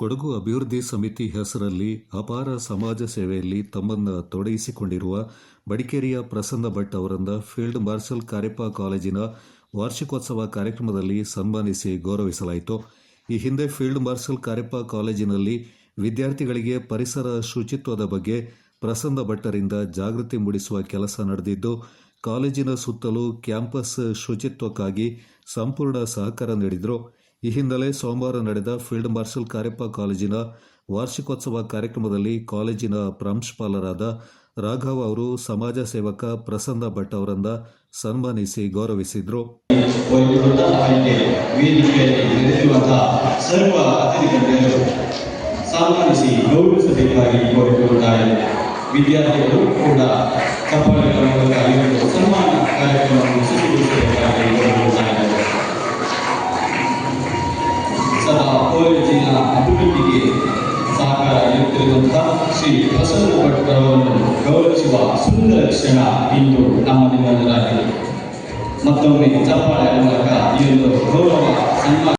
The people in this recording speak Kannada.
ಕೊಡಗು ಅಭಿವೃದ್ಧಿ ಸಮಿತಿ ಹೆಸರಲ್ಲಿ ಅಪಾರ ಸಮಾಜ ಸೇವೆಯಲ್ಲಿ ತಮ್ಮನ್ನು ತೊಡಗಿಸಿಕೊಂಡಿರುವ ಬಡಿಕೇರಿಯ ಪ್ರಸನ್ನ ಭಟ್ ಅವರನ್ನು ಫೀಲ್ಡ್ ಮಾರ್ಷಲ್ ಕಾರ್ಯಪ್ಪ ಕಾಲೇಜಿನ ವಾರ್ಷಿಕೋತ್ಸವ ಕಾರ್ಯಕ್ರಮದಲ್ಲಿ ಸನ್ಮಾನಿಸಿ ಗೌರವಿಸಲಾಯಿತು. ಈ ಹಿಂದೆ ಫೀಲ್ಡ್ ಮಾರ್ಷಲ್ ಕಾರ್ಯಪ್ಪ ಕಾಲೇಜಿನಲ್ಲಿ ವಿದ್ಯಾರ್ಥಿಗಳಿಗೆ ಪರಿಸರ ಶುಚಿತ್ವದ ಬಗ್ಗೆ ಪ್ರಸನ್ನ ಭಟ್ಟರಿಂದ ಜಾಗೃತಿ ಮೂಡಿಸುವ ಕೆಲಸ ನಡೆದಿದ್ದು, ಕಾಲೇಜಿನ ಸುತ್ತಲೂ ಕ್ಯಾಂಪಸ್ ಶುಚಿತ್ವಕ್ಕಾಗಿ ಸಂಪೂರ್ಣ ಸಹಕಾರ ನೀಡಿದರು. ಈ ಹಿನ್ನೆಲೆ ಸೋಮವಾರ ನಡೆದ ಫೀಲ್ಡ್ ಮಾರ್ಷಲ್ ಕಾರ್ಯಪ್ಪ ಕಾಲೇಜಿನ ವಾರ್ಷಿಕೋತ್ಸವ ಕಾರ್ಯಕ್ರಮದಲ್ಲಿ ಕಾಲೇಜಿನ ಪ್ರಾಂಶುಪಾಲರಾದ ರಾಘವ್ ಅವರು ಸಮಾಜ ಸೇವಕ ಪ್ರಸನ್ನ ಭಟ್ ಅವರನ್ನು ಸನ್ಮಾನಿಸಿ ಗೌರವಿಸಿದರು. ಸನ್ಮಾನಿಸಿ ಗೌರವಿಸಬೇಕಾಗಿ ಕೋರಿಕೊಳ್ಳುತ್ತಾರೆ. ವಿದ್ಯಾರ್ಥಿಗಳು ಕೂಡ ಚಪ್ಪಾಳೆಗಳ ಮೂಲಕ ಇವತ್ತು ಸನ್ಮಾನ ಕಾರ್ಯಕ್ರಮವನ್ನು ಯಶಸ್ವಿಗೊಳಿಸಬೇಕಾಗಿ ಕೋರಿಕೊಳ್ಳುತ್ತಾರೆ. ಸದಾ ಕಾಲೇಜಿನ ಅಭಿವೃದ್ಧಿಗೆ ಸಹಕಾರ ನೀಡುತ್ತಿರುವಂತಹ ಶ್ರೀ ಪ್ರಸನ್ನ ಭಟ್ ಅವರನ್ನು ಗೌರವಿಸುವ ಸುಂದರ ಕ್ಷಣ ಇಂದು ನಮ್ಮ ನಿಮ್ಮೆಲ್ಲರಾಗಿದೆ. ಮತ್ತೊಮ್ಮೆ ಚಪ್ಪಾಳೆಯ ಮೂಲಕ ಈ ಒಂದು ಗೌರವ ಸನ್ಮಾನ